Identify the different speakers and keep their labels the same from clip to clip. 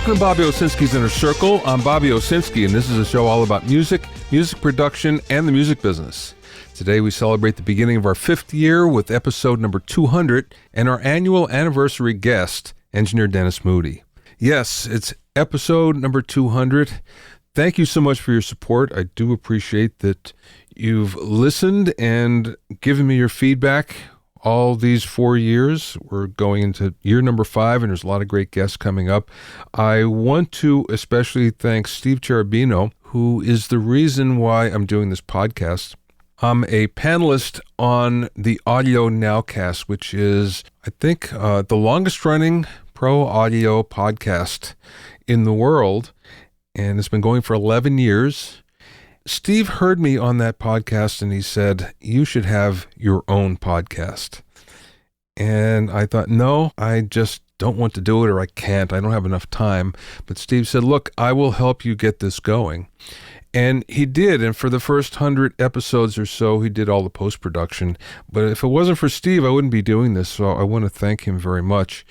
Speaker 1: Welcome to Bobby Owsinski's Inner Circle. I'm Bobby Owsinski, and this is a show all about music, music production, and the music business. Today we celebrate the beginning of our 5th year with episode number 200 and our annual anniversary guest, engineer Dennis Moody. Yes, it's episode number 200. Thank you so much for your support. I do appreciate that you've listened and given me your feedback all these 4 years. We're going into year number 5, and there's a lot of great guests coming up. I want to especially thank Steve Cherubino, who is the reason why I'm doing this podcast. I'm a panelist on the Audio Nowcast, which is, I think, the longest-running pro audio podcast in the world, and it's been going for 11 years. Steve heard me on that podcast, and he said, you should have your own podcast. And I thought, no, I just don't want to do it, or I can't. I don't have enough time. But Steve said, look, I will help you get this going. And he did. And for the first 100 episodes or so, he did all the post-production. But if it wasn't for Steve, I wouldn't be doing this. So I want to thank him very much.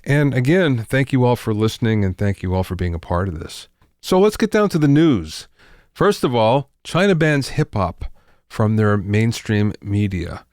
Speaker 1: And again, thank you all for listening, and thank you all for being a part of this. So let's get down to the news. First of all, China bans hip-hop from their mainstream media.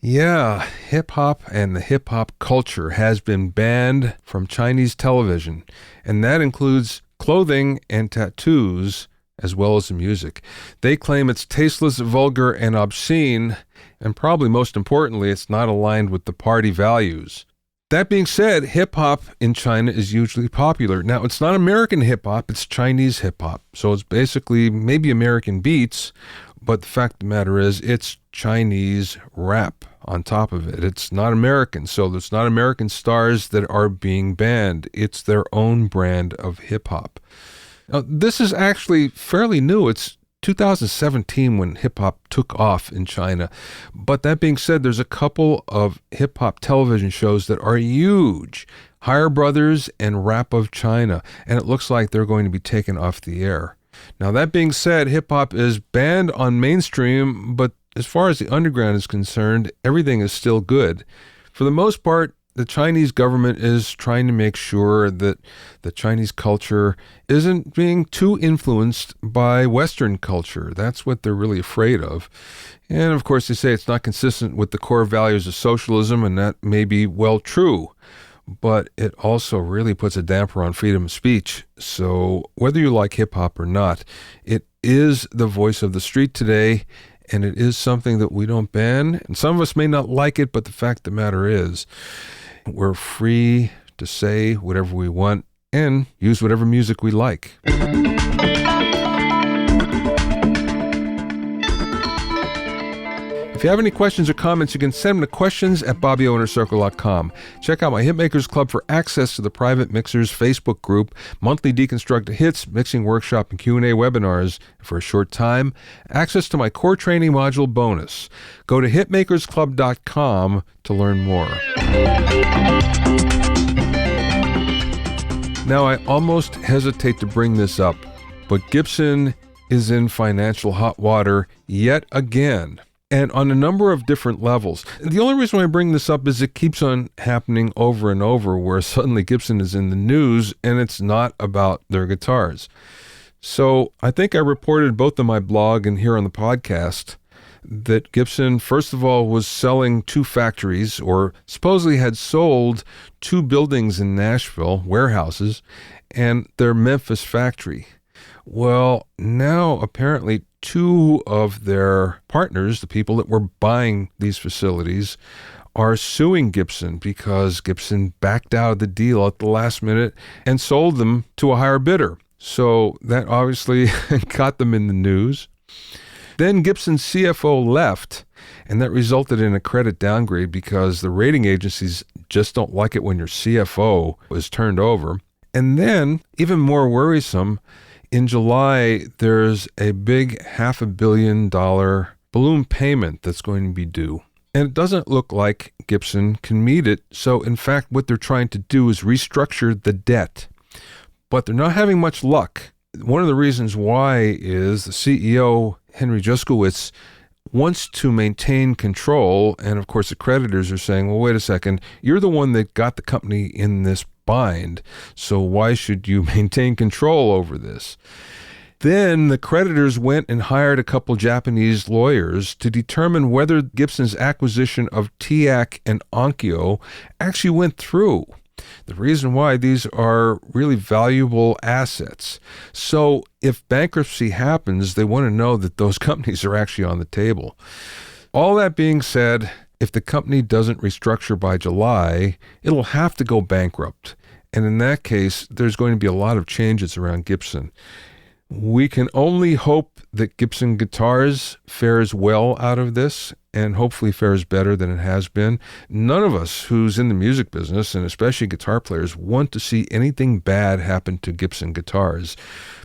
Speaker 1: Yeah, hip-hop and the hip-hop culture has been banned from Chinese television, and that includes clothing and tattoos as well as the music. They claim it's tasteless, vulgar, and obscene, and probably most importantly, it's not aligned with the party values. That being said, hip-hop in China is hugely popular. Now, it's not American hip-hop, it's Chinese hip-hop. So it's basically maybe American beats, but the fact of the matter is it's Chinese rap on top of it. It's not American, so there's not American stars that are being banned. It's their own brand of hip-hop. Now, this is actually fairly new. It's 2017 when hip-hop took off in China. But that being said, there's a couple of hip-hop television shows that are huge. Higher Brothers and Rap of China. And it looks like they're going to be taken off the air. Now, that being said, hip-hop is banned on mainstream, but as far as the underground is concerned, everything is still good. For the most part, the Chinese government is trying to make sure that the Chinese culture isn't being too influenced by Western culture. That's what they're really afraid of. And of course, they say it's not consistent with the core values of socialism, and that may be well true. But it also really puts a damper on freedom of speech. So whether you like hip-hop or not, it is the voice of the street today, and it is something that we don't ban. And some of us may not like it, but the fact of the matter is, we're free to say whatever we want and use whatever music we like. If you have any questions or comments, you can send them to questions@BobbyOwnerCircle.com. Check out my Hitmakers Club for access to the private Mixers Facebook group, monthly Deconstructed Hits, mixing workshop, and Q&A webinars. For a short time, access to my core training module bonus. Go to hitmakersclub.com to learn more. Now, I almost hesitate to bring this up, but Gibson is in financial hot water yet again, and on a number of different levels. The only reason why I bring this up is it keeps on happening over and over, where suddenly Gibson is in the news and it's not about their guitars. So I think I reported both on my blog and here on the podcast that Gibson, first of all, was selling 2 factories, or supposedly had sold 2 buildings in Nashville, warehouses, and their Memphis factory. Well, now apparently 2 of their partners, the people that were buying these facilities, are suing Gibson because Gibson backed out of the deal at the last minute and sold them to a higher bidder. So that obviously got them in the news. Then Gibson's CFO left, and that resulted in a credit downgrade because the rating agencies just don't like it when your CFO is turned over. And then, even more worrisome, in July, there's a big $500 million balloon payment that's going to be due. And it doesn't look like Gibson can meet it. So, in fact, what they're trying to do is restructure the debt. But they're not having much luck. One of the reasons why is the CEO, Henry Juskowitz, wants to maintain control. And of course, the creditors are saying, well, wait a second, you're the one that got the company in this bind, so why should you maintain control over this? Then the creditors went and hired a couple Japanese lawyers to determine whether Gibson's acquisition of TIAC and Onkyo actually went through. The reason why, these are really valuable assets. So if bankruptcy happens, they want to know that those companies are actually on the table. All that being said, if the company doesn't restructure by July, it'll have to go bankrupt. And in that case, there's going to be a lot of changes around Gibson. We can only hope that Gibson Guitars fares well out of this, and hopefully fares better than it has been. None of us who's in the music business, and especially guitar players, want to see anything bad happen to Gibson Guitars.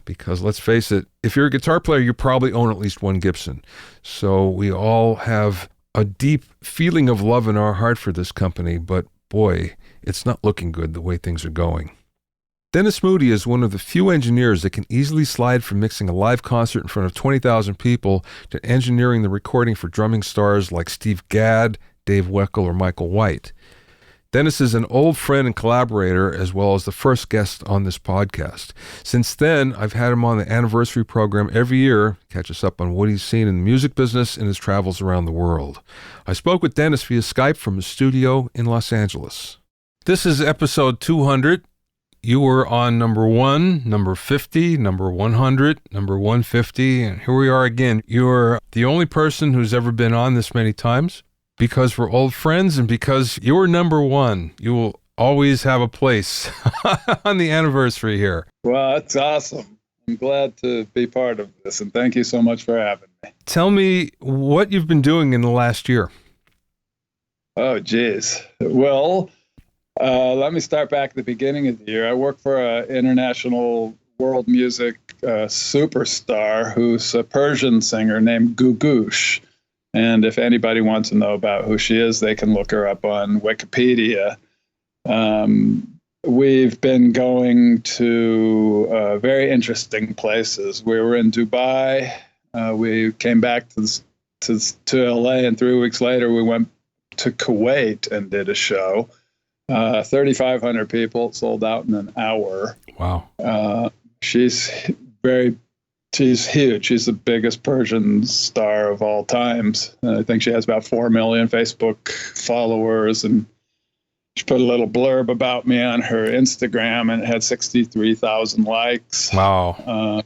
Speaker 1: Because let's face it, if you're a guitar player, you probably own at least one Gibson. So we all have a deep feeling of love in our heart for this company, but boy, it's not looking good the way things are going. Dennis Moody is one of the few engineers that can easily slide from mixing a live concert in front of 20,000 people to engineering the recording for drumming stars like Steve Gadd, Dave Weckl, or Michael White. Dennis is an old friend and collaborator, as well as the first guest on this podcast. Since then, I've had him on the anniversary program every year, catch us up on what he's seen in the music business and his travels around the world. I spoke with Dennis via Skype from his studio in Los Angeles. This is episode 200. You were on number 1, number 50, number 100, number 150, and here we are again. You're the only person who's ever been on this many times, because we're old friends and because you're number 1. You will always have a place on the anniversary here.
Speaker 2: Well, that's awesome. I'm glad to be part of this, and thank you so much for having me.
Speaker 1: Tell me what you've been doing in the last year.
Speaker 2: Oh, geez. Well, let me start back at the beginning of the year. I work for an international world music superstar who's a Persian singer named Gugush. And if anybody wants to know about who she is, they can look her up on Wikipedia. We've been going to very interesting places. We were in Dubai. We came back to LA, and 3 weeks later, we went to Kuwait and did a show. 3,500 people, sold out in an hour.
Speaker 1: Wow.
Speaker 2: She's huge. She's the biggest Persian star of all times. I think she has about 4 million Facebook followers, and she put a little blurb about me on her Instagram, and it had 63,000 likes.
Speaker 1: Wow.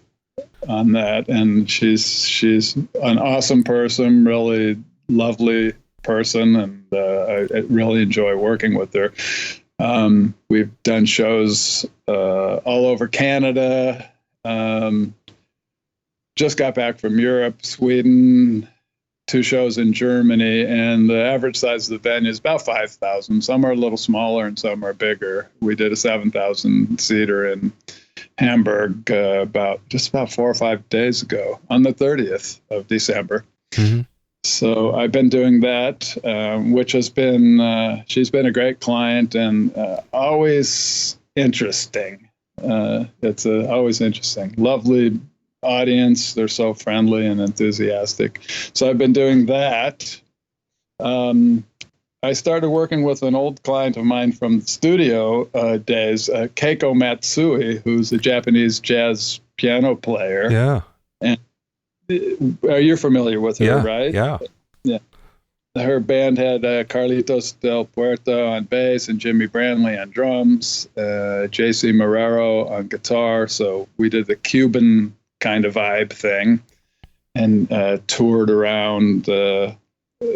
Speaker 2: On that. And she's an awesome person, really lovely person, and I really enjoy working with her. We've done shows all over Canada. Just got back from Europe, Sweden, 2 shows in Germany, and the average size of the venue is about 5,000. Some are a little smaller and some are bigger. We did a 7,000 seater in Hamburg about 4 or 5 days ago on the 30th of December.
Speaker 1: Mm-hmm.
Speaker 2: So I've been doing that, which has been, she's been a great client and always interesting. It's always interesting. Lovely audience. They're so friendly and enthusiastic. So I've been doing that. I started working with an old client of mine from the studio days, Keiko Matsui, who's a Japanese jazz piano player.
Speaker 1: Yeah.
Speaker 2: And you're familiar with her, right?
Speaker 1: Yeah.
Speaker 2: Yeah. Her band had Carlitos Del Puerto on bass and Jimmy Brantley on drums, J.C. Marrero on guitar. So we did the Cuban kind of vibe thing and toured around the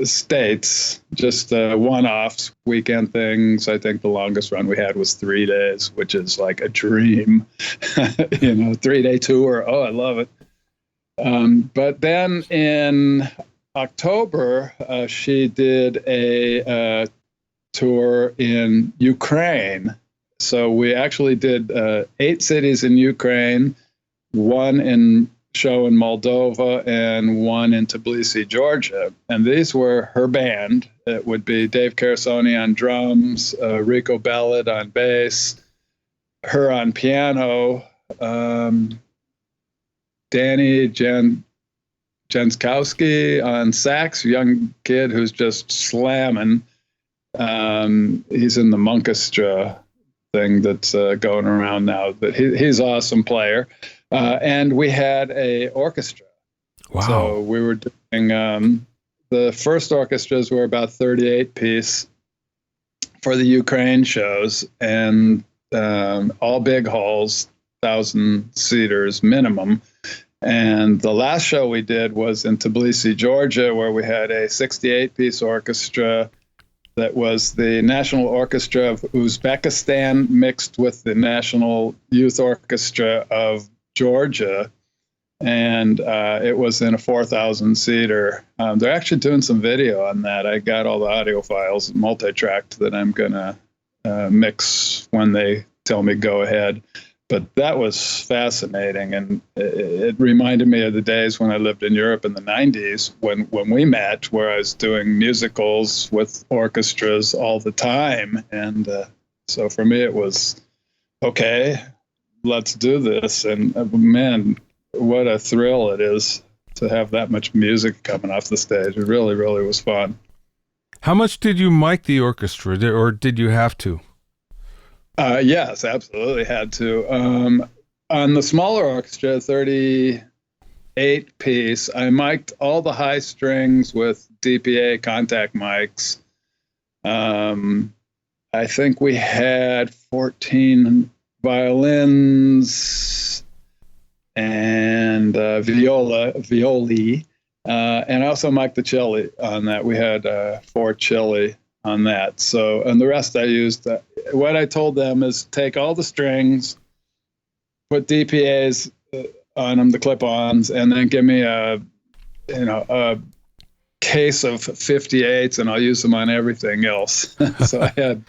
Speaker 2: States, just one-offs, weekend things. I think the longest run we had was 3 days, which is like a dream. 3-day tour. Oh, I love it. But then in October, she did a tour in Ukraine. So we actually did 8 cities in Ukraine, 1 show in Moldova, and 1 in Tbilisi, Georgia. And these were her band. It would be Dave Carasoni on drums, Rico Ballad on bass, her on piano, Danny Jenskowski on sax, young kid who's just slamming. He's in the Monkestra thing that's going around now, but he's an awesome player. And we had a orchestra.
Speaker 1: Wow.
Speaker 2: So we were doing, the first orchestras were about 38 piece for the Ukraine shows, and all big halls, 1,000 seaters minimum. And the last show we did was in Tbilisi, Georgia, where we had a 68-piece orchestra that was the National Orchestra of Uzbekistan mixed with the National Youth Orchestra of Georgia. And it was in a 4,000-seater. They're actually doing some video on that. I got all the audio files, multi-tracked, that I'm going to mix when they tell me go ahead. But that was fascinating, and it reminded me of the days when I lived in Europe in the 90s when we met, where I was doing musicals with orchestras all the time. And so for me, it was, okay, let's do this. And man, what a thrill it is to have that much music coming off the stage. It really, really was fun.
Speaker 1: How much did you mic the orchestra, or did you have to?
Speaker 2: Yes, absolutely had to. On the smaller orchestra, 38-piece, I mic'd all the high strings with DPA contact mics. I think we had 14 violins and violi, and I also mic'd the cello on that. We had 4 cello on that. So, and the rest I used. What I told them is take all the strings, put DPAs on them, the clip-ons, and then give me a case of 58s, and I'll use them on everything else. So I had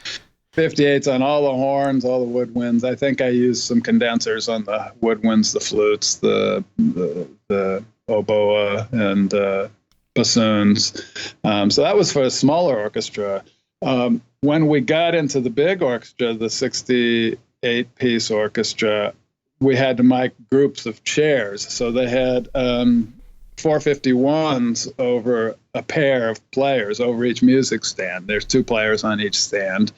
Speaker 2: 58s on all the horns, all the woodwinds. I think I used some condensers on the woodwinds, the flutes, the oboe, and bassoons. So that was for a smaller orchestra. When we got into the big orchestra, the 68-piece orchestra, we had to mic groups of chairs. So they had 451s over a pair of players over each music stand. There's 2 players on each stand,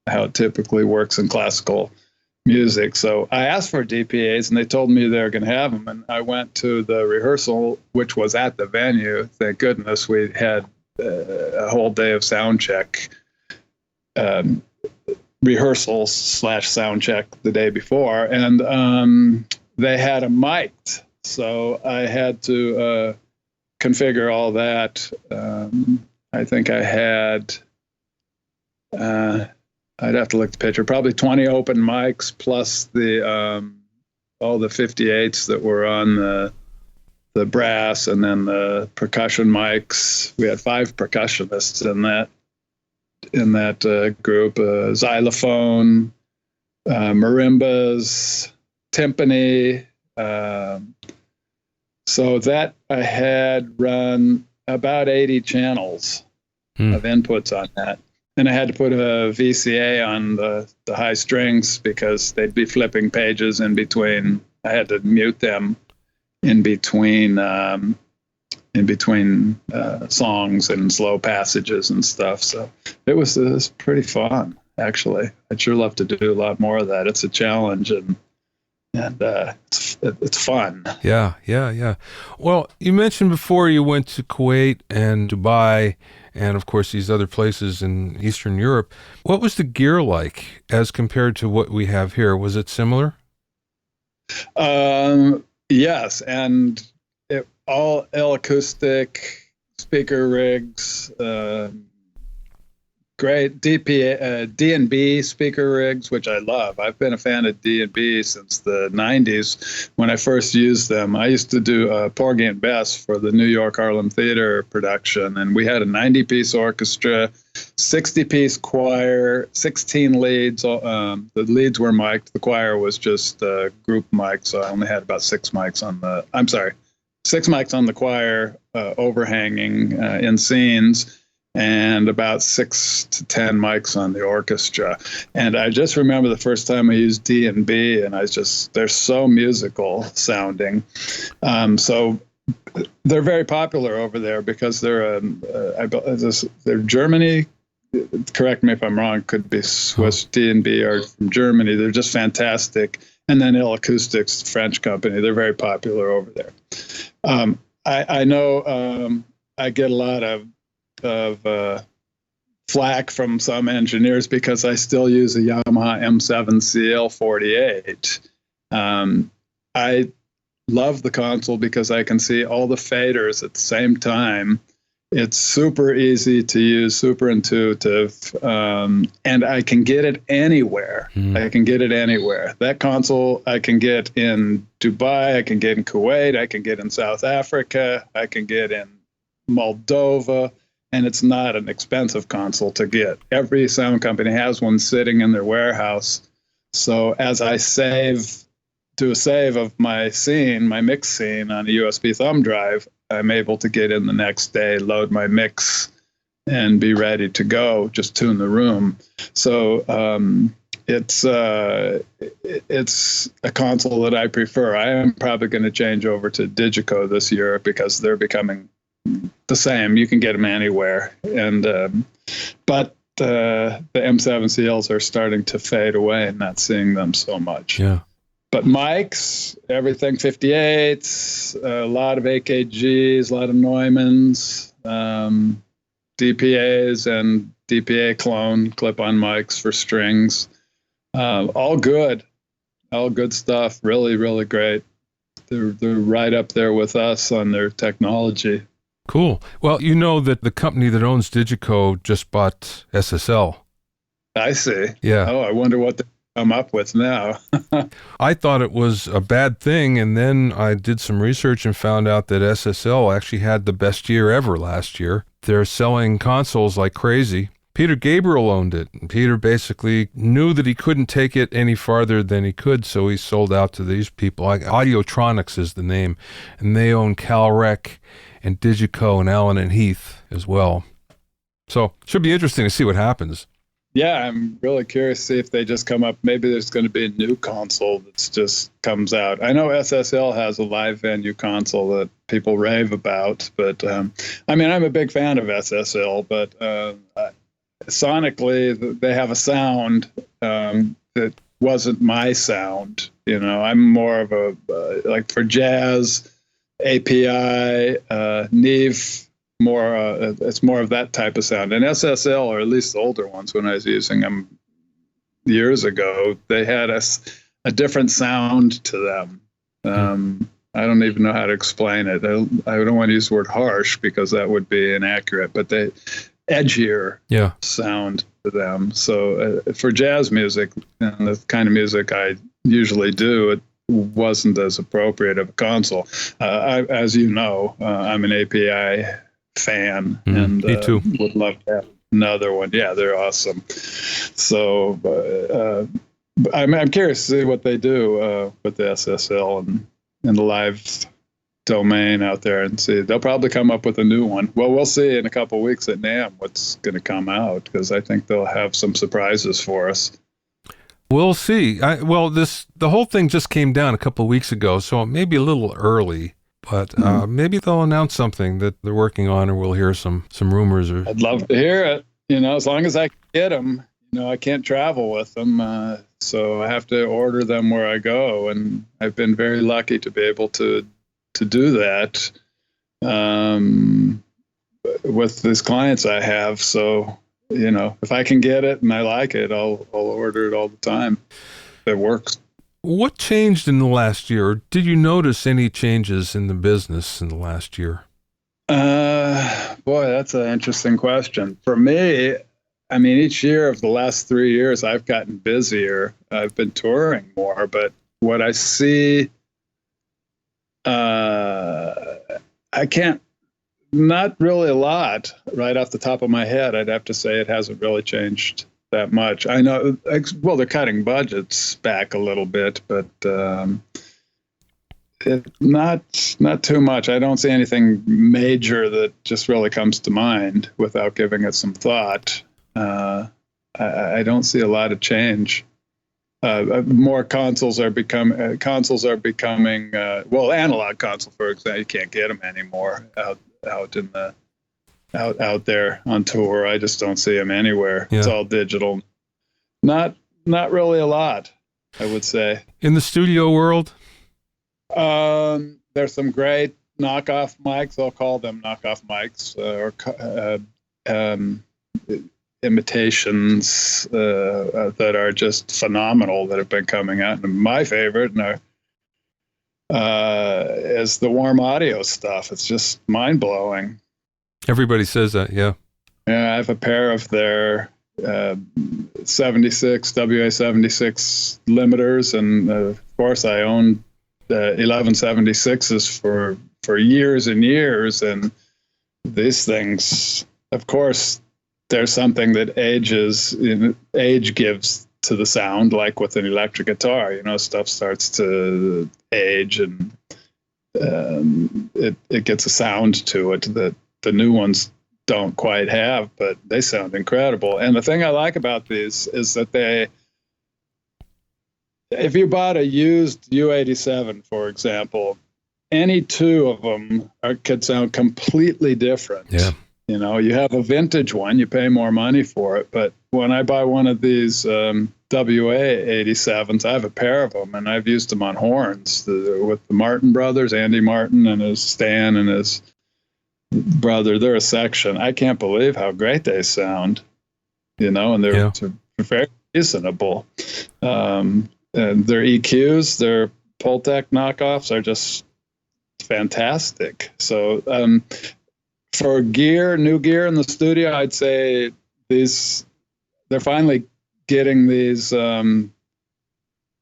Speaker 2: how it typically works in classical music. So I asked for DPAs, and they told me they were going to have them. And I went to the rehearsal, which was at the venue. Thank goodness we had a whole day of sound check, rehearsals / sound check the day before. And they had them mic'd. So I had to configure all that. I think I had... I'd have to look at the picture. Probably 20 open mics plus the all the 58s that were on the brass, and then the percussion mics. We had 5 percussionists in that group: xylophone, marimbas, timpani. So that I had run about 80 channels of inputs on that. And I had to put a VCA on the high strings because they'd be flipping pages in between. I had to mute them in between songs and slow passages and stuff. So it was pretty fun, actually. I'd sure love to do a lot more of that. It's a challenge, and it's fun.
Speaker 1: Yeah. Well, you mentioned before you went to Kuwait and Dubai, and of course these other places in Eastern Europe. What was the gear like as compared to what we have here? Was it similar?
Speaker 2: Yes, and all acoustic speaker rigs, great D&B speaker rigs, which I love. I've been a fan of D&B since the 90s when I first used them. I used to do Porgy and Bess for the New York Harlem Theater production, and we had a 90-piece orchestra, 60-piece choir, 16 leads. The leads were mic'd. The choir was just group mic, so I only had about 6 mics on the... 6 mics on the choir, overhanging in scenes, and about 6 to 10 mics on the orchestra. And I just remember the first time I used D&B, and they're so musical sounding. So they're very popular over there because they're Germany. Correct me if I'm wrong. Could be Swiss D&B or from Germany. They're just fantastic. And then Ill Acoustics, French company. They're very popular over there. I know I get a lot of flack from some engineers because I still use a Yamaha M7 CL48. I love the console because I can see all the faders at the same time. It's super easy to use, super intuitive, and I can get it anywhere. I can get it anywhere. That console I can get in Dubai, I can get in Kuwait, I can get in South Africa, I can get in Moldova, and it's not an expensive console to get. Every sound company has one sitting in their warehouse. So as I do a save of my scene, my mix scene on a USB thumb drive, I'm able to get in the next day, load my mix, and be ready to go, just tune the room. So it's a console that I prefer. I am probably going to change over to Digico this year because they're becoming the same. You can get them anywhere. But the M7 CLs are starting to fade away and not seeing them so much.
Speaker 1: Yeah.
Speaker 2: But mics, everything 58s, a lot of AKGs, a lot of Neumanns, DPAs and DPA clone clip-on mics for strings. All good stuff. Really, really great. They're right up there with us on their technology.
Speaker 1: Cool. Well, you know that the company that owns Digico just bought SSL.
Speaker 2: I see.
Speaker 1: Yeah.
Speaker 2: Oh, I wonder what they come up with now.
Speaker 1: I thought it was a bad thing, and then I did some research and found out that SSL actually had the best year ever last year. They're selling consoles like crazy. Peter Gabriel owned it, and Peter basically knew that he couldn't take it any farther than he could, so he sold out to these people. Audiotronics is the name, and they own Calrec and Digico and Allen and Heath as well. So should be interesting to see what happens.
Speaker 2: Yeah, I'm really curious to see if they just come up. Maybe there's going to be a new console that just comes out. I know SSL has a live venue console that people rave about, but I'm a big fan of SSL, but sonically they have a sound that wasn't my sound. I'm more of a like for jazz, API, Neve. It's more of that type of sound. And SSL, or at least the older ones when I was using them years ago, they had a different sound to them. I don't even know how to explain it. I don't want to use the word harsh because that would be inaccurate, but they edgier sound to them. So for jazz music and the kind of music I usually do, it wasn't as appropriate of a console. As you know, I'm an API fan, and
Speaker 1: me too.
Speaker 2: Would love to have another one. Yeah, they're awesome. So I'm curious to see what they do with the SSL and the live domain out there, and see. They'll probably come up with a new one. Well, we'll see in a couple of weeks at NAMM what's going to come out, because I think they'll have some surprises for us.
Speaker 1: We'll see. The whole thing just came down a couple of weeks ago, so it may be a little early. But maybe they'll announce something that they're working on, or we'll hear some rumors.
Speaker 2: I'd love to hear it. As long as I can get them. I can't travel with them, so I have to order them where I go. And I've been very lucky to be able to do that with these clients I have. So, if I can get it and I like it, I'll order it all the time. It works.
Speaker 1: What changed in the last year? Or did you notice any changes in the business in the last year?
Speaker 2: Boy, that's an interesting question. For me, each year of the last 3 years, I've gotten busier. I've been touring more, but what I see, not really a lot right off the top of my head. I'd have to say it hasn't really changed that much. I know, they're cutting budgets back a little bit, but not too much. I don't see anything major that just really comes to mind without giving it some thought. I don't see a lot of change. more consoles are becoming well, analog console, for example, you can't get them anymore out in the out there on tour. I just don't see them anywhere. Yeah. It's all digital. Not really a lot, I would say.
Speaker 1: In the studio world,
Speaker 2: there's some great knockoff mics. I'll call them knockoff mics or imitations that are just phenomenal that have been coming out. And my favorite is the warm audio stuff. It's just mind blowing.
Speaker 1: Everybody says that, yeah.
Speaker 2: Yeah, I have a pair of their 76 WA-76 limiters, and of course I owned 1176s for years and years, and these things, of course, there's something that age gives to the sound, like with an electric guitar. Stuff starts to age, and it gets a sound to it that the new ones don't quite have, but they sound incredible. And the thing I like about these is that if you bought a used U87, for example, any two of them could sound completely different.
Speaker 1: Yeah.
Speaker 2: You have a vintage one, you pay more money for it. But when I buy one of these WA-87s, I have a pair of them, and I've used them on horns with the Martin brothers, Andy Martin and his Stan and his brother. They're a section. I can't believe how great they sound, and they're very reasonable. And their EQs, their Pultec knockoffs are just fantastic. So for new gear in the studio, I'd say they're finally getting these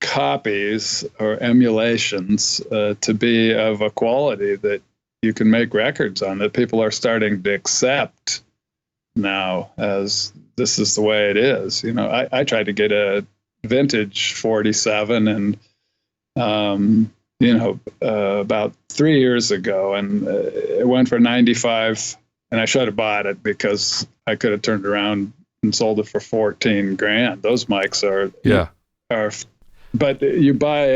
Speaker 2: copies or emulations to be of a quality that you can make records on, that people are starting to accept now as this is the way it is. I tried to get a vintage 47 and about 3 years ago, and it went for 95, and I should have bought it because I could have turned around and sold it for $14,000. Those mics are but you buy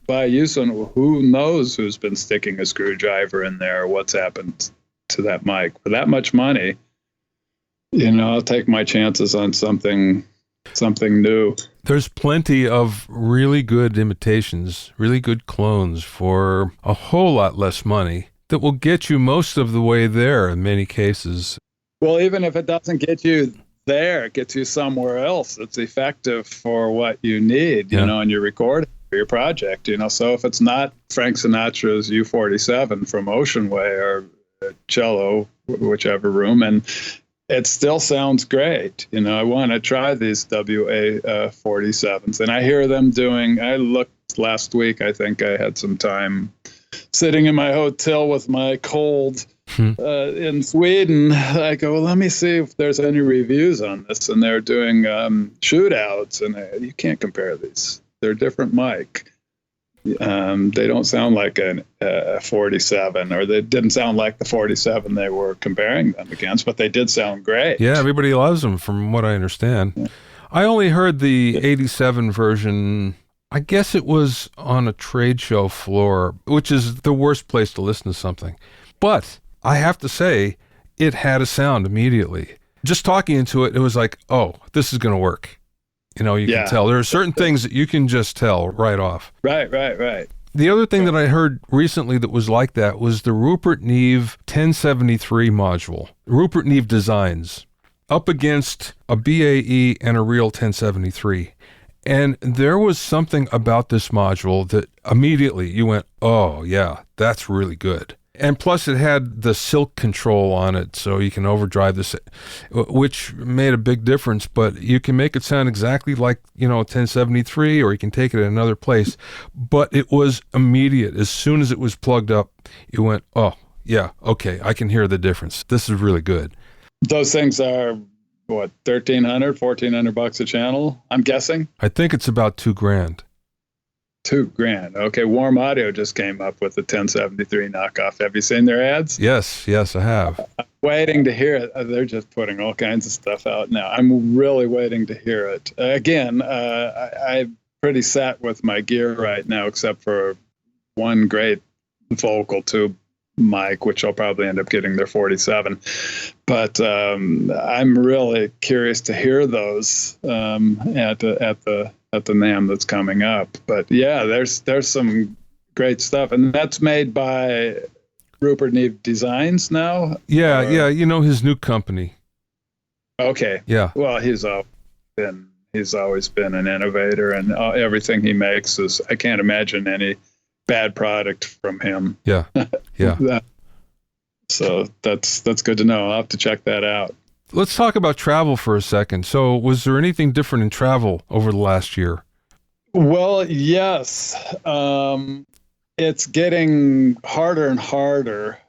Speaker 2: a used one, who knows who's been sticking a screwdriver in there or what's happened to that mic. For that much money, I'll take my chances on something new.
Speaker 1: There's plenty of really good imitations, really good clones for a whole lot less money that will get you most of the way there in many cases.
Speaker 2: Well, even if it doesn't get you there, it gets you somewhere else. It's effective for what you need, and you're recording for your project, So if it's not Frank Sinatra's U47 from Ocean Way or cello, whichever room, and it still sounds great. I want to try these WA-47s, and I hear them I looked last week, I think I had some time sitting in my hotel with my cold in Sweden. I go, well, let me see if there's any reviews on this, and they're doing shootouts, and you can't compare these. They're a different mic. They don't sound like a 47, or they didn't sound like the 47 they were comparing them against, but they did sound great.
Speaker 1: Yeah, everybody loves them from what I understand. Yeah. I only heard the 87 version, I guess it was on a trade show floor, which is the worst place to listen to something. But I have to say, it had a sound immediately. Just talking into it, it was like, oh, this is going to work. You can tell. There are certain things that you can just tell right off.
Speaker 2: Right.
Speaker 1: The other thing that I heard recently that was like that was the Rupert Neve 1073 module. Rupert Neve Designs, up against a BAE and a real 1073. And there was something about this module that immediately you went, oh, yeah, that's really good. And plus it had the silk control on it, so you can overdrive this, which made a big difference, but you can make it sound exactly like, 1073, or you can take it in another place. But it was immediate. As soon as it was plugged up, you went, oh, yeah, okay, I can hear the difference. This is really good.
Speaker 2: Those things are, what, $1,400 a channel, I'm guessing?
Speaker 1: I think it's about $2,000.
Speaker 2: $2,000. Okay, Warm Audio just came up with the 1073 knockoff. Have you seen their ads?
Speaker 1: Yes, I have.
Speaker 2: I'm waiting to hear it. They're just putting all kinds of stuff out now. I'm really waiting to hear it. Again, I pretty set with my gear right now, except for one great vocal tube mic, which I'll probably end up getting their 47. But I'm really curious to hear those at the NAMM that's coming up. But yeah, there's some great stuff, and that's made by Rupert Neve Designs now.
Speaker 1: Yeah, you know his new company.
Speaker 2: Okay.
Speaker 1: Yeah.
Speaker 2: Well, he's always been an innovator, and everything he makes is, I can't imagine any bad product from him.
Speaker 1: Yeah. Yeah.
Speaker 2: So that's good to know. I'll have to check that out.
Speaker 1: Let's talk about travel for a second. So was there anything different in travel over the last year?
Speaker 2: Well, yes. It's getting harder and harder.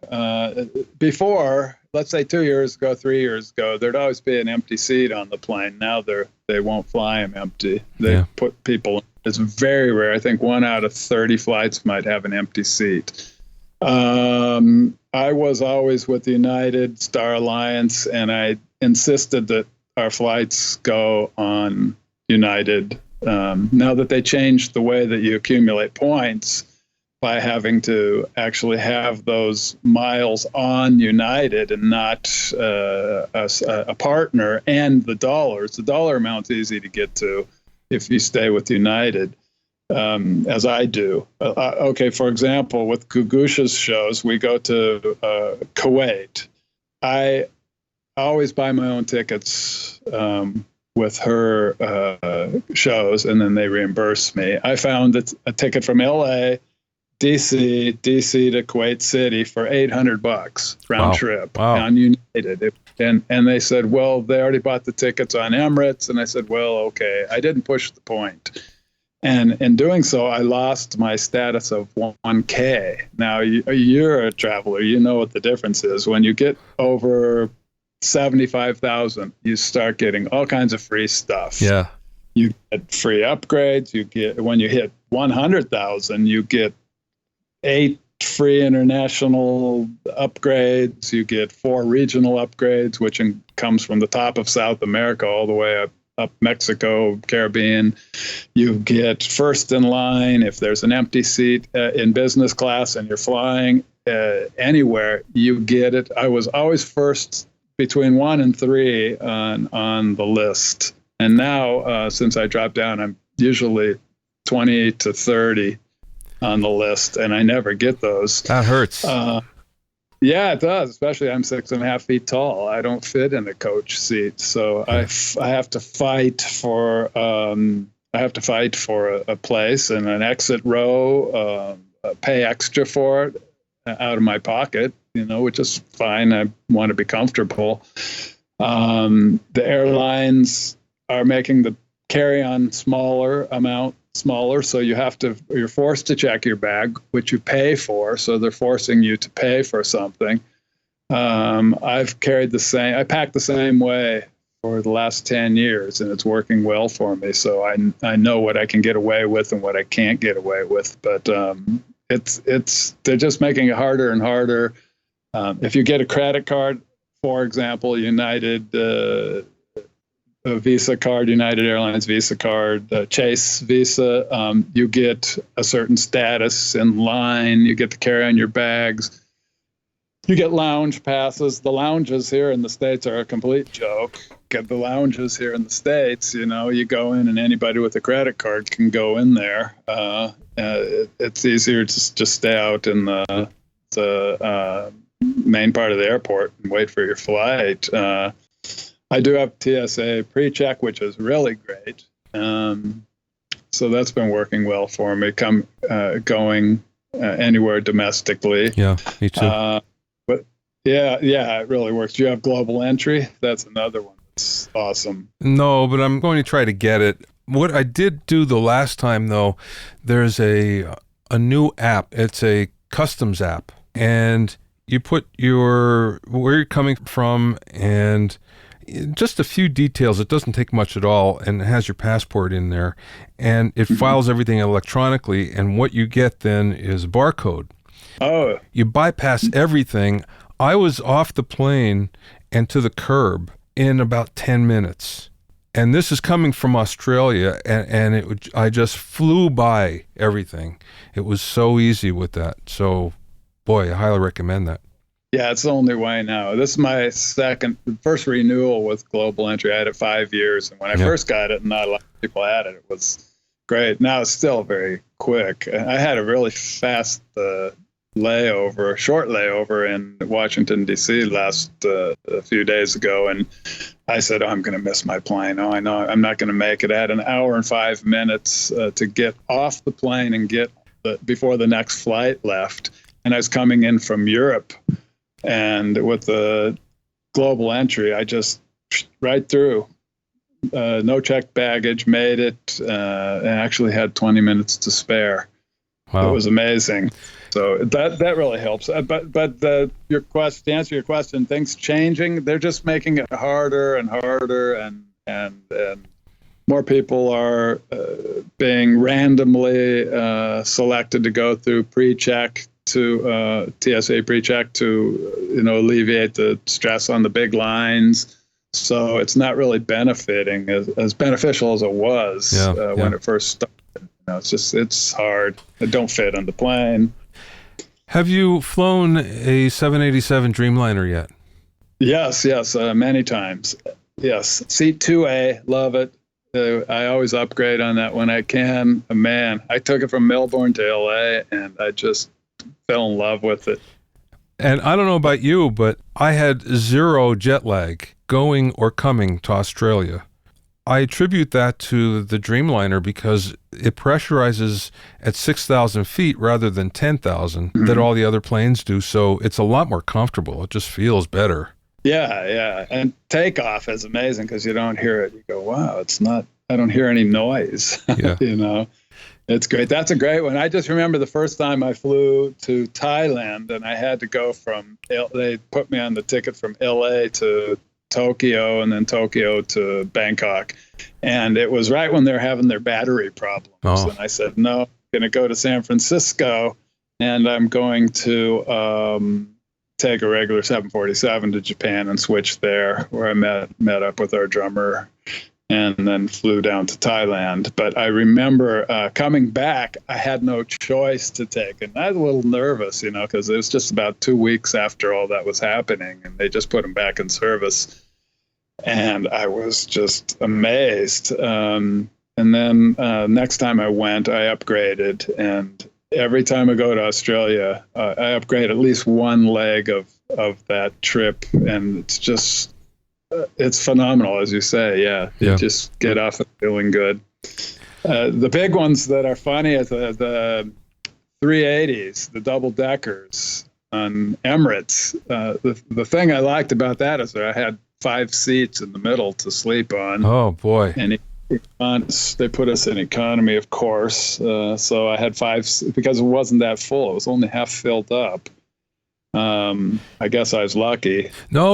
Speaker 2: Before, let's say 2 years ago, 3 years ago, there'd always be an empty seat on the plane. Now they won't fly them empty. They put people. It's very rare. I think 1 out of 30 flights might have an empty seat. I was always with United Star Alliance, and I insisted that our flights go on United. Now that they changed the way that you accumulate points by having to actually have those miles on United and not a partner, and the dollar amount's easy to get to if you stay with United, as I do. Okay, for example, with Gugusha's shows, we go to Kuwait. I always buy my own tickets with her shows, and then they reimburse me. I found that a ticket from LA, DC to Kuwait City for $800 round trip on United. And they said, well, they already bought the tickets on Emirates. And I said, well, okay, I didn't push the point. And in doing so, I lost my status of 1K. Now, you're a traveler. You know what the difference is. When you get over 75,000, you start getting all kinds of free stuff.
Speaker 1: Yeah.
Speaker 2: You get free upgrades. When you hit 100,000, you get 8 free international upgrades. You get 4 regional upgrades, which comes from the top of South America all the way up Mexico, Caribbean. You get first in line if there's an empty seat in business class and you're flying anywhere, you get it. I was always first between 1 and 3 on the list. And now, since I dropped down, I'm usually 20 to 30 on the list, and I never get those.
Speaker 1: That hurts.
Speaker 2: Yeah, it does. Especially I'm 6.5 feet tall. I don't fit in a coach seat, so I have to fight for a place and an exit row. Pay extra for it out of my pocket, which is fine. I want to be comfortable. The airlines are making the carry-on smaller, so you're forced to check your bag, which you pay for. So they're forcing you to pay for something. I've carried I packed the same way for the last 10 years, and it's working well for me. So I know what I can get away with and what I can't get away with. But they're just making it harder and harder. If you get a credit card, for example, United a Visa card, United Airlines Visa card, Chase Visa, you get a certain status in line. You get to carry on your bags. You get lounge passes. The lounges here in the States are a complete joke. Get the lounges here in the States, you go in and anybody with a credit card can go in there. It's easier to just stay out in the main part of the airport and wait for your flight. I do have TSA pre-check, which is really great. So that's been working well for me. Going anywhere domestically.
Speaker 1: Yeah, me too.
Speaker 2: But yeah, it really works. Do you have global entry? That's another one that's awesome.
Speaker 1: No, but I'm going to try to get it. What I did do the last time, though, there's a new app. It's a customs app, and you put where you're coming from and just a few details. It doesn't take much at all, and it has your passport in there, and it files everything electronically, and what you get then is a barcode.
Speaker 2: Oh.
Speaker 1: You bypass everything. I was off the plane and to the curb in about 10 minutes, And this is coming from Australia, and I just flew by everything. It was so easy with that. So, boy, I highly recommend that.
Speaker 2: Yeah, it's the only way now. This is my first renewal with Global Entry. I had it 5 years, and when I first got it, and not a lot of people had it, it was great. Now it's still very quick. I had a really fast short layover in Washington, D.C. A few days ago, and I said, I'm going to miss my plane. Oh, I know I'm not going to make it. I had an hour and 5 minutes to get off the plane and before the next flight left. And I was coming in from Europe. And with the Global Entry, I just right through. No checked baggage, made it, and actually had 20 minutes to spare. Wow. It was amazing. So that really helps. But to answer your question, things changing, they're just making it harder and harder, and more people are being randomly selected to go through pre-check to TSA pre-check to alleviate the stress on the big lines. So it's not really benefiting as beneficial as it was when it first started. It's hard. It don't fit on the plane.
Speaker 1: Have you flown a 787 Dreamliner yet?
Speaker 2: Yes, many times. Yes, seat 2A, love it. I always upgrade on that when I can. Man, I took it from Melbourne to LA, and I just fell in love with it.
Speaker 1: And I don't know about you, but I had zero jet lag going or coming to Australia. I attribute that to the Dreamliner because it pressurizes at 6,000 feet rather than 10,000 that all the other planes do. So it's a lot more comfortable. It just feels better.
Speaker 2: Yeah. And takeoff is amazing because you don't hear it. You go, wow, I don't hear any noise.
Speaker 1: Yeah.
Speaker 2: It's great. That's a great one. I just remember the first time I flew to Thailand, and I had to go they put me on the ticket from LA to Tokyo, and then Tokyo to Bangkok. And it was right when they're having their battery problems. Oh. And I said, no, I'm going to go to San Francisco, and I'm going to take a regular 747 to Japan and switch there, where I met up with our drummer, and then flew down to Thailand. But I remember coming back, I had no choice to take it. And I was a little nervous, because it was just about 2 weeks after all that was happening, and they just put them back in service. And I was just amazed. And then next time I went, I upgraded. And every time I go to Australia, I upgrade at least one leg of that trip. And it's just... it's phenomenal, as you say. Yeah. You just get off and feeling good. The big ones that are funny is the 380s, the double deckers on Emirates. The thing I liked about that is that I had 5 seats in the middle to sleep on.
Speaker 1: Oh boy!
Speaker 2: And they put us in economy, of course. So I had 5 because it wasn't that full. It was only half filled up. I guess I was lucky.
Speaker 1: No.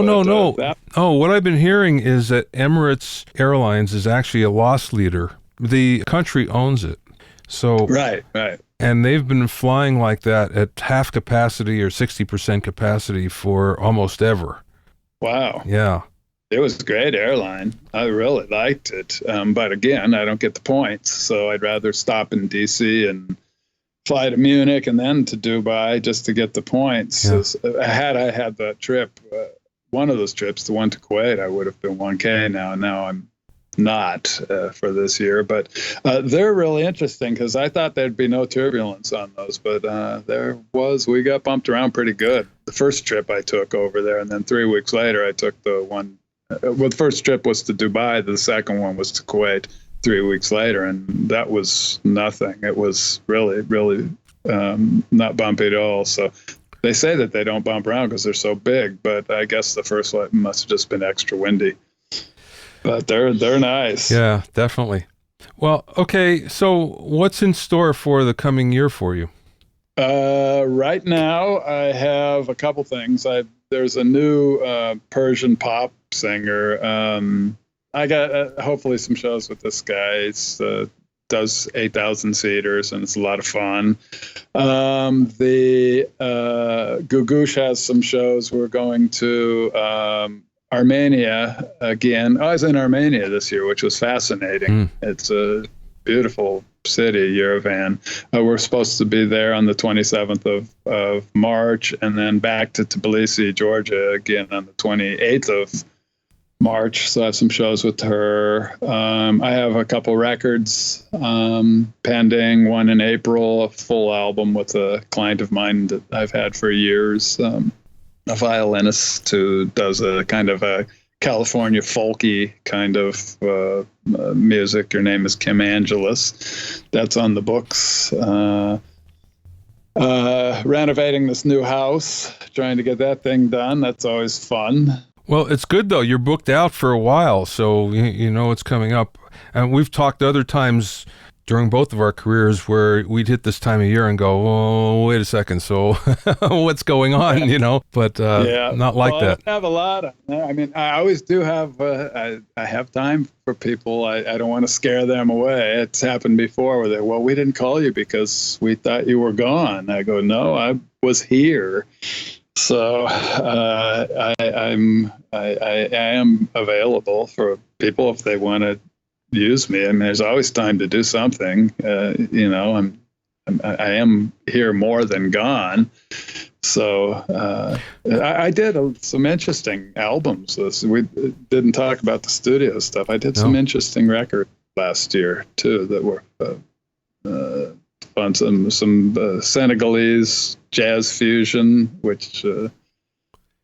Speaker 1: What I've been hearing is that Emirates Airlines is actually a loss leader. The country owns it. So
Speaker 2: Right.
Speaker 1: And they've been flying like that at half capacity or 60% capacity for almost ever.
Speaker 2: Wow.
Speaker 1: Yeah.
Speaker 2: It was a great airline. I really liked it. But again, I don't get the points. So I'd rather stop in D.C. and fly to Munich and then to Dubai just to get the points. Yeah. Had I had that trip, one of those trips, the one to Kuwait, I would have been 1K now. Now I'm not for this year. But they're really interesting because I thought there'd be no turbulence on those. But we got bumped around pretty good. The first trip I took over there, and then 3 weeks later I took the one. The first trip was to Dubai. The second one was to Kuwait 3 weeks later, and that was nothing. It was really, really not bumpy at all. So they say that they don't bump around because they're so big, but I guess the first one must have just been extra windy. But they're nice.
Speaker 1: Yeah, definitely. Well, okay, so what's in store for the coming year for you?
Speaker 2: Right now, I have a couple things. There's a new Persian pop singer. I got hopefully some shows with this guy. He does 8,000 seaters, and it's a lot of fun. The Gugush has some shows. We're going to Armenia again. I was in Armenia this year, which was fascinating. It's a beautiful city, Yerevan. We're supposed to be there on the 27th of March, and then back to Tbilisi, Georgia, again on the 28th of March. So I have some shows with her. I have a couple records pending, one in April, a full album with a client of mine that I've had for years, a violinist who does a kind of a California folky kind of music. Her name is Kim Angelis. That's on the books. Renovating this new house, trying to get that thing done. That's always fun.
Speaker 1: Well, it's good, though. You're booked out for a while, so you know it's coming up. And we've talked other times during both of our careers where we'd hit this time of year and go, oh, wait a second, so what's going on, But not like that.
Speaker 2: I have a lot. I mean, I always do have, I have time for people. I don't want to scare them away. It's happened before where they, well, we didn't call you because we thought you were gone. I go, no, I was here. So I am available for people if they want to use me. I mean, there's always time to do something. I am here more than gone. So I did some interesting albums. We didn't talk about the studio stuff. I did some interesting records last year too that were fun. Some Senegalese jazz fusion, which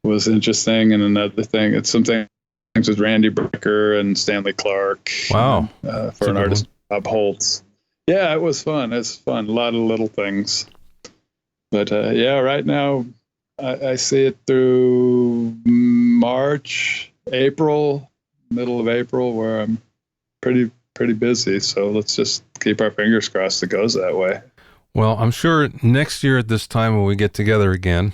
Speaker 2: was interesting, and another thing, it's something with Randy Brecker and Stanley Clark.
Speaker 1: Wow.
Speaker 2: For an artist, Bob Holtz. Yeah, it was fun. It's fun. A lot of little things. But right now I see it through March, April, middle of April, where I'm pretty busy. So let's just keep our fingers crossed it goes that way.
Speaker 1: Well, I'm sure next year at this time when we get together again,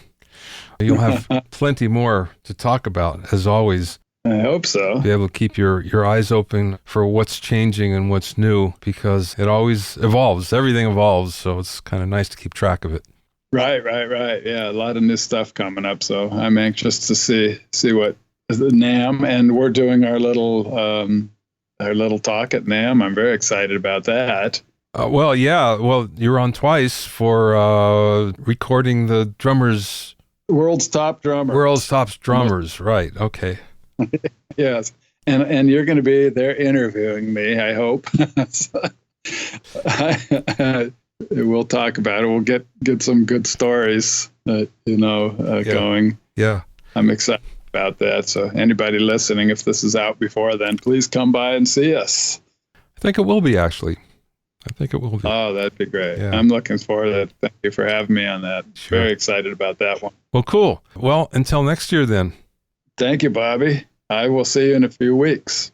Speaker 1: you'll have plenty more to talk about, as always.
Speaker 2: I hope so.
Speaker 1: Be able to keep your eyes open for what's changing and what's new, because it always evolves. Everything evolves, so it's kind of nice to keep track of it. Right.
Speaker 2: Yeah, a lot of new stuff coming up, so I'm anxious to see what the NAMM, and we're doing our little talk at NAMM. I'm very excited about that.
Speaker 1: Well, you're on twice for recording the drummers.
Speaker 2: World's top drummers.
Speaker 1: Right. Okay.
Speaker 2: Yes. And you're going to be there interviewing me, I hope. We'll talk about it. We'll get some good stories, going.
Speaker 1: Yeah.
Speaker 2: I'm excited about that. So anybody listening, if this is out before then, please come by and see us.
Speaker 1: I think it will be, actually.
Speaker 2: Oh, that'd be great.
Speaker 1: Yeah.
Speaker 2: I'm looking forward to it. Thank you for having me on that.
Speaker 1: Sure.
Speaker 2: Very excited about that one.
Speaker 1: Well, cool. Well, until next year then.
Speaker 2: Thank you, Bobby. I will see you in a few weeks.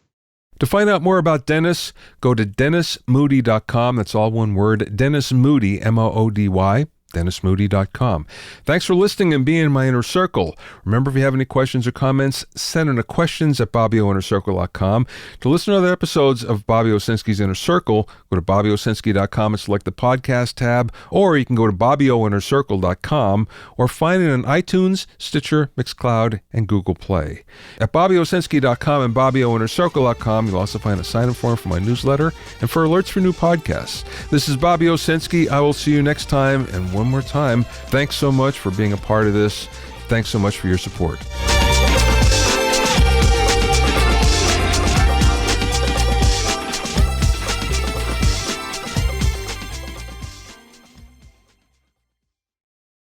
Speaker 1: To find out more about Dennis, go to DennisMoody.com. That's all one word. Dennis Moody, Moody. DennisMoody.com. Thanks for listening and being in my inner circle. Remember, if you have any questions or comments, send them to questions@BobbyOInnerCircle.com. To listen to other episodes of Bobby Owsinski's Inner Circle, go to BobbyOwsinski.com and select the podcast tab, or you can go to BobbyOInnerCircle.com or find it on iTunes, Stitcher, Mixcloud, and Google Play. At BobbyOwsinski.com and BobbyOInnerCircle.com, you'll also find a sign-up form for my newsletter and for alerts for new podcasts. This is Bobby Owsinski. I will see you next time, and one more time, thanks so much for being a part of this. Thanks so much for your support.